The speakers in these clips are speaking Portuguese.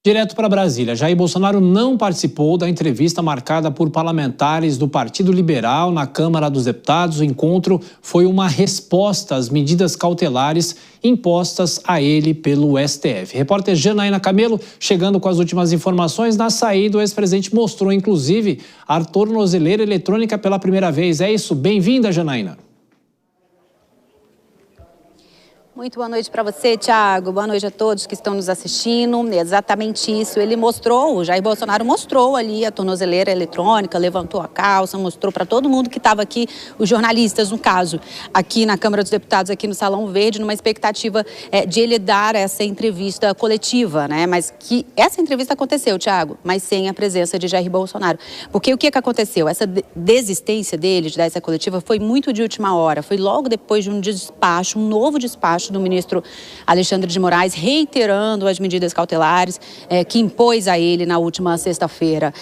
Direto para Brasília, Jair Bolsonaro não participou da entrevista marcada por parlamentares do Partido Liberal na Câmara dos Deputados. O encontro foi uma resposta às medidas cautelares impostas a ele pelo STF. Repórter Janaína Camelo, chegando com as últimas informações. Na saída, o ex-presidente mostrou, inclusive, a tornozeleira eletrônica pela primeira vez. É isso? Bem-vinda, Janaína. Muito boa noite para você, Thiago. Boa noite a todos que estão nos assistindo. Exatamente isso. Ele mostrou, o Jair Bolsonaro mostrou ali a tornozeleira eletrônica, levantou a calça, mostrou para todo mundo que estava aqui, os jornalistas, no caso, aqui na Câmara dos Deputados, aqui no Salão Verde, numa expectativa de ele dar essa entrevista coletiva, né? Mas que essa entrevista aconteceu, Thiago, mas sem a presença de Jair Bolsonaro. Porque o que aconteceu? Essa desistência dele de dar essa coletiva foi muito de última hora. Foi logo depois de um despacho, um novo despacho do ministro Alexandre de Moraes, reiterando as medidas cautelares que impôs a ele na última sexta-feira.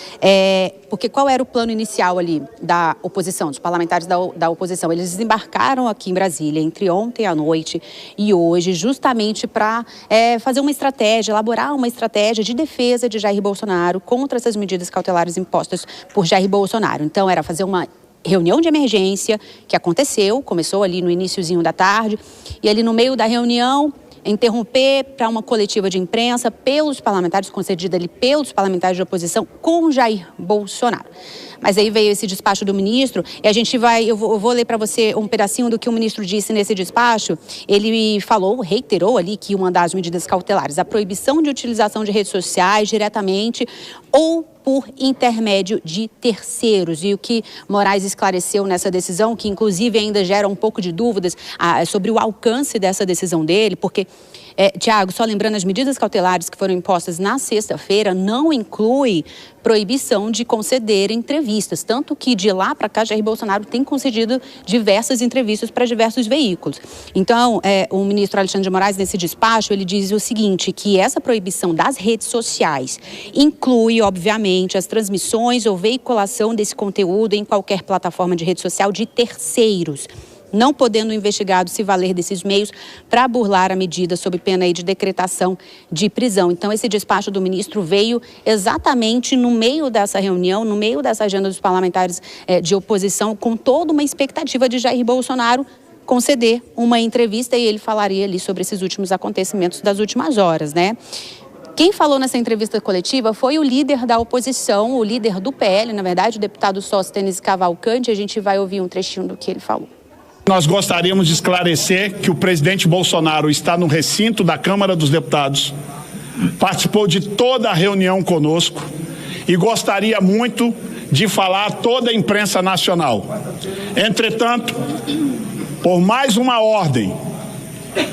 Porque qual era o plano inicial ali da oposição, dos parlamentares da oposição? Eles desembarcaram aqui em Brasília entre ontem à noite e hoje, justamente para fazer uma estratégia, elaborar uma estratégia de defesa de Jair Bolsonaro contra essas medidas cautelares impostas por Jair Bolsonaro. Então, era fazer uma reunião de emergência que aconteceu, começou ali no iniciozinho da tarde, e ali no meio da reunião, interromper para uma coletiva de imprensa pelos parlamentares, concedida ali pelos parlamentares de oposição, com Jair Bolsonaro. Mas aí veio esse despacho do ministro e a gente eu vou ler para você um pedacinho do que o ministro disse nesse despacho. Ele reiterou ali que uma das medidas cautelares, a proibição de utilização de redes sociais diretamente ou por intermédio de terceiros. E o que Moraes esclareceu nessa decisão, que inclusive ainda gera um pouco de dúvidas sobre o alcance dessa decisão dele, porque, Thiago, só lembrando, as medidas cautelares que foram impostas na sexta-feira não inclui proibição de conceder entrevistas, tanto que de lá para cá Jair Bolsonaro tem concedido diversas entrevistas para diversos veículos. Então, o ministro Alexandre de Moraes, nesse despacho, ele diz o seguinte, que essa proibição das redes sociais inclui, obviamente, as transmissões ou veiculação desse conteúdo em qualquer plataforma de rede social de terceiros, não podendo o investigado se valer desses meios para burlar a medida sob pena aí de decretação de prisão. Então, esse despacho do ministro veio exatamente no meio dessa reunião, no meio dessa agenda dos parlamentares de oposição, com toda uma expectativa de Jair Bolsonaro conceder uma entrevista e ele falaria ali sobre esses últimos acontecimentos das últimas horas, né? Quem falou nessa entrevista coletiva foi o líder da oposição, o líder do PL, na verdade, o deputado Sóstenes Cavalcante. A gente vai ouvir um trechinho do que ele falou. Nós gostaríamos de esclarecer que o presidente Bolsonaro está no recinto da Câmara dos Deputados, participou de toda a reunião conosco e gostaria muito de falar a toda a imprensa nacional. Entretanto, por mais uma ordem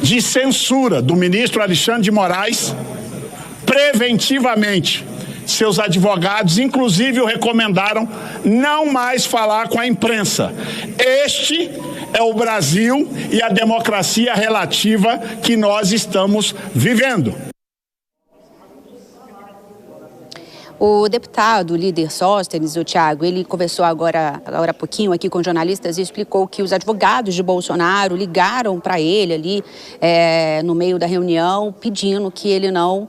de censura do ministro Alexandre de Moraes, preventivamente, seus advogados, inclusive, o recomendaram não mais falar com a imprensa. Este é o Brasil e a democracia relativa que nós estamos vivendo. O deputado, o líder Sóstenes, o Thiago, ele conversou agora há pouquinho aqui com jornalistas e explicou que os advogados de Bolsonaro ligaram para ele ali no meio da reunião, pedindo que ele não...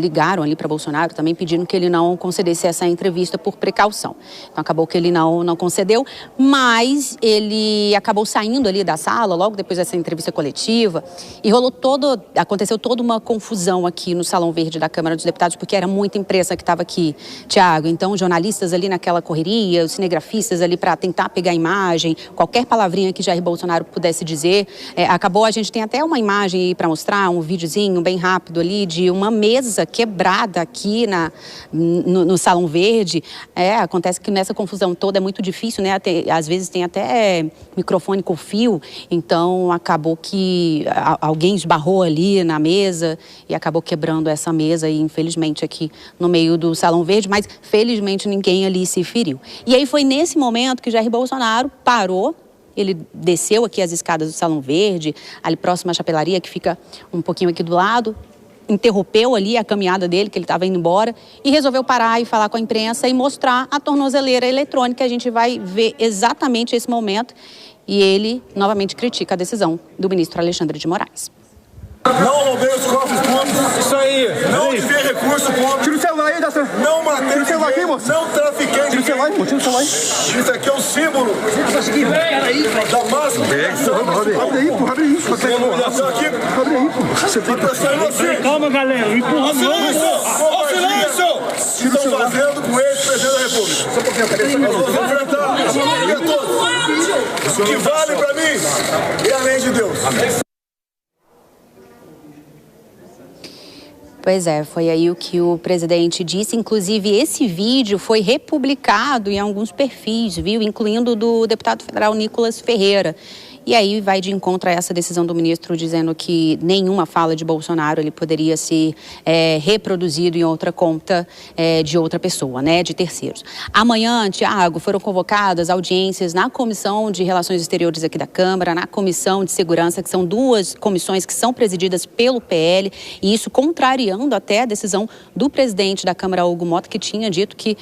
ligaram ali para Bolsonaro também, pedindo que ele não concedesse essa entrevista por precaução. Então, acabou que ele não concedeu, mas ele acabou saindo ali da sala logo depois dessa entrevista coletiva e aconteceu toda uma confusão aqui no Salão Verde da Câmara dos Deputados, porque era muita imprensa que estava aqui, Thiago. Então, jornalistas ali naquela correria, os cinegrafistas ali para tentar pegar imagem, qualquer palavrinha que Jair Bolsonaro pudesse dizer. A gente tem até uma imagem aí para mostrar, um videozinho bem rápido ali de uma mesa quebrada aqui no Salão Verde. Acontece que nessa confusão toda é muito difícil, né? Às vezes tem até microfone com fio, então acabou que alguém esbarrou ali na mesa e acabou quebrando essa mesa e infelizmente aqui no meio do Salão Verde, mas felizmente ninguém ali se feriu. E aí foi nesse momento que Jair Bolsonaro parou, ele desceu aqui as escadas do Salão Verde, ali próximo à chapelaria, que fica um pouquinho aqui do lado, interrompeu ali a caminhada dele, que ele estava indo embora, e resolveu parar e falar com a imprensa e mostrar a tornozeleira eletrônica. A gente vai ver exatamente esse momento e ele novamente critica a decisão do ministro Alexandre de Moraes. Não roubei os cofres públicos. Isso aí. Não desviei recurso público. Tira o celular aí, não matei tira o celular aqui, ninguém, moço. não trafiquei Tira o celular aí, moço. Tira o celular aí. Isso aqui é um símbolo da máxima Abre aí, pô. Abre isso. humilhação aqui. Abre aí, pô. Você tem que... Calma, galera. Empurra silêncio! Estão fazendo com o ex-presidente da República. Só um pouquinho a cabeça. Nós vamos enfrentar a todos. O que vale pra mim é a lei de Deus. Pois é, foi aí o que o presidente disse. Inclusive, esse vídeo foi republicado em alguns perfis, viu? Incluindo do deputado federal Nicolas Ferreira. E aí vai de encontro a essa decisão do ministro dizendo que nenhuma fala de Bolsonaro ele poderia ser reproduzido em outra conta de outra pessoa, né, de terceiros. Amanhã, Tiago, foram convocadas audiências na Comissão de Relações Exteriores aqui da Câmara, na Comissão de Segurança, que são duas comissões que são presididas pelo PL, e isso contrariando até a decisão do presidente da Câmara, Hugo Mota, que tinha dito que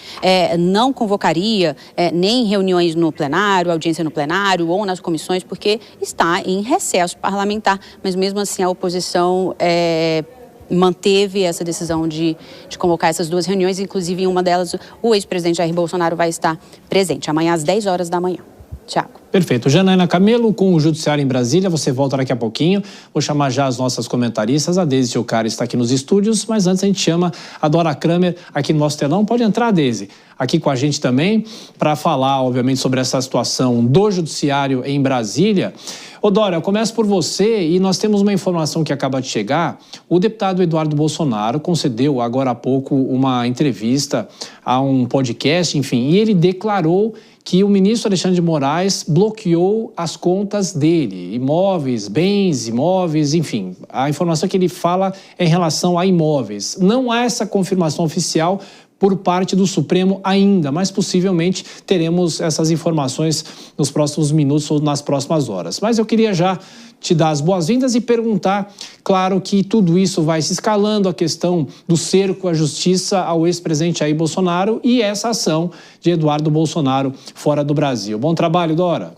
não convocaria nem reuniões no plenário, audiência no plenário ou nas comissões, porque está em recesso parlamentar, mas mesmo assim a oposição manteve essa decisão de convocar essas duas reuniões, inclusive em uma delas o ex-presidente Jair Bolsonaro vai estar presente, amanhã às 10 horas da manhã. Tiago. Perfeito. Janaína Camelo, com o Judiciário em Brasília, você volta daqui a pouquinho. Vou chamar já as nossas comentaristas. A Deise Gilcara está aqui nos estúdios, mas antes a gente chama a Dora Kramer aqui no nosso telão. Pode entrar, Deise, aqui com a gente também, para falar, obviamente, sobre essa situação do Judiciário em Brasília. Ô, Dora, eu começo por você e nós temos uma informação que acaba de chegar. O deputado Eduardo Bolsonaro concedeu agora há pouco uma entrevista a um podcast, enfim, e ele declarou que o ministro Alexandre de Moraes bloqueou as contas dele, imóveis, bens, imóveis, enfim. A informação que ele fala é em relação a imóveis. Não há essa confirmação oficial por parte do Supremo ainda, mas possivelmente teremos essas informações nos próximos minutos ou nas próximas horas. Mas eu queria já te dar as boas-vindas e perguntar, claro que tudo isso vai se escalando, a questão do cerco à justiça ao ex-presidente Jair Bolsonaro e essa ação de Eduardo Bolsonaro fora do Brasil. Bom trabalho, Dora.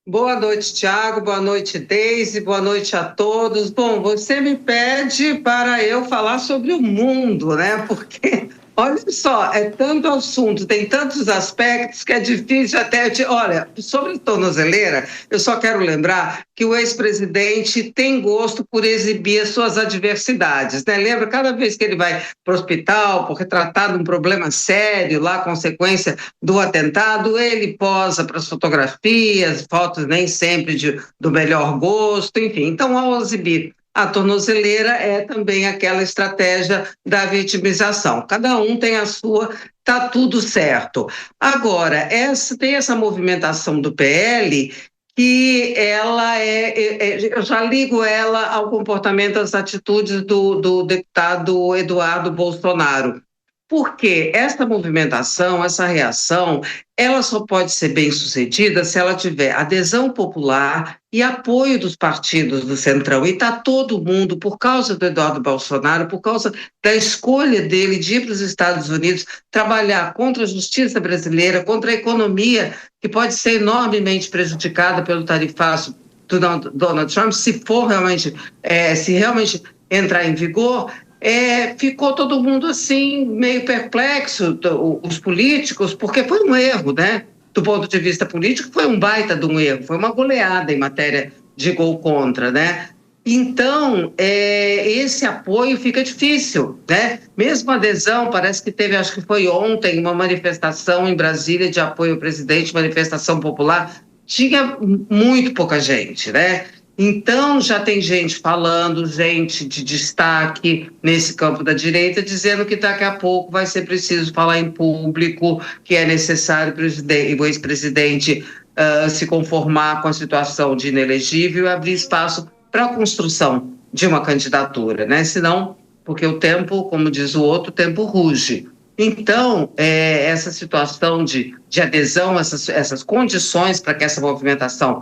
Boa noite, Tiago. Boa noite, Deise. Boa noite a todos. Bom, você me pede para eu falar sobre o mundo, né? Porque, olha só, é tanto assunto, tem tantos aspectos que é difícil até... Olha, sobre tornozeleira, eu só quero lembrar que o ex-presidente tem gosto por exibir as suas adversidades, né? Lembra, cada vez que ele vai para o hospital por tratar de um problema sério, lá, consequência do atentado, ele posa para as fotografias, fotos nem sempre do melhor gosto, enfim. Então, ao exibir a tornozeleira é também aquela estratégia da vitimização. Cada um tem a sua, tá tudo certo. Agora, tem essa movimentação do PL que ela eu já ligo ela ao comportamento, às atitudes do deputado Eduardo Bolsonaro. Porque essa movimentação, essa reação, ela só pode ser bem-sucedida se ela tiver adesão popular e apoio dos partidos do Centrão. E está todo mundo, por causa do Eduardo Bolsonaro, por causa da escolha dele de ir para os Estados Unidos, trabalhar contra a justiça brasileira, contra a economia, que pode ser enormemente prejudicada pelo tarifaço do Donald Trump, se realmente entrar em vigor. Ficou todo mundo assim, meio perplexo, os políticos, porque foi um erro, né? Do ponto de vista político, foi um baita de um erro, foi uma goleada em matéria de gol contra, né? Então, esse apoio fica difícil, né? Mesmo a adesão, parece que teve, acho que foi ontem, uma manifestação em Brasília de apoio ao presidente, manifestação popular, tinha muito pouca gente, né? Então, já tem gente falando, gente de destaque nesse campo da direita, dizendo que daqui a pouco vai ser preciso falar em público, que é necessário o ex-presidente se conformar com a situação de inelegível e abrir espaço para a construção de uma candidatura, né? Senão, porque o tempo, como diz o outro, o tempo ruge. Então, essa situação de adesão, essas condições para que essa movimentação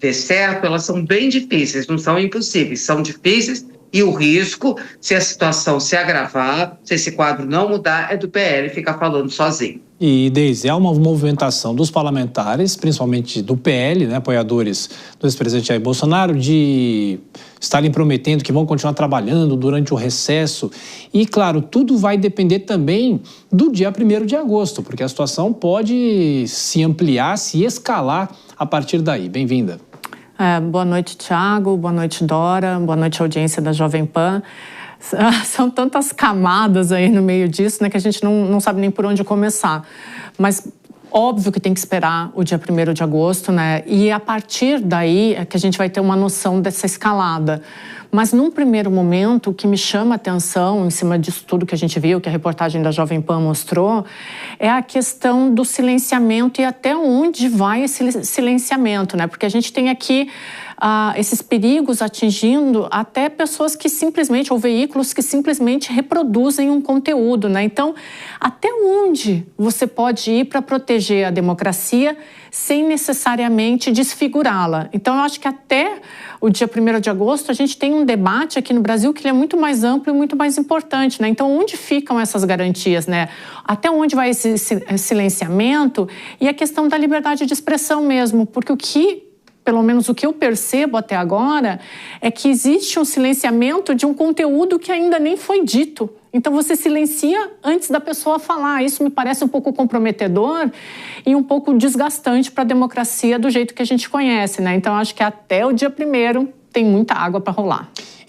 dê certo, elas são bem difíceis, não são impossíveis, são difíceis, e o risco, se a situação se agravar, se esse quadro não mudar, é do PL ficar falando sozinho. E, Deise, há uma movimentação dos parlamentares, principalmente do PL, né, apoiadores do ex-presidente Jair Bolsonaro, de estarem prometendo que vão continuar trabalhando durante o recesso. E, claro, tudo vai depender também do dia 1º de agosto, porque a situação pode se ampliar, se escalar a partir daí. Bem-vinda. Boa noite, Thiago. Boa noite, Dora. Boa noite, audiência da Jovem Pan. São tantas camadas aí no meio disso, né, que a gente não sabe nem por onde começar. Mas óbvio que tem que esperar o dia 1º de agosto, né? E a partir daí é que a gente vai ter uma noção dessa escalada. Mas num primeiro momento, o que me chama a atenção, em cima disso tudo que a gente viu, que a reportagem da Jovem Pan mostrou, é a questão do silenciamento e até onde vai esse silenciamento, né? Porque a gente tem aqui esses perigos atingindo até pessoas que simplesmente, ou veículos que simplesmente reproduzem um conteúdo, né? Então, até onde você pode ir para proteger a democracia sem necessariamente desfigurá-la? Então, eu acho que até o dia 1º de agosto a gente tem um debate aqui no Brasil que ele é muito mais amplo e muito mais importante, né? Então, onde ficam essas garantias, né? Até onde vai esse silenciamento e a questão da liberdade de expressão mesmo? Porque pelo menos o que eu percebo até agora, é que existe um silenciamento de um conteúdo que ainda nem foi dito. Então, você silencia antes da pessoa falar. Isso me parece um pouco comprometedor e um pouco desgastante para a democracia do jeito que a gente conhece, né? Então, acho que até o dia 1º tem muita água para rolar.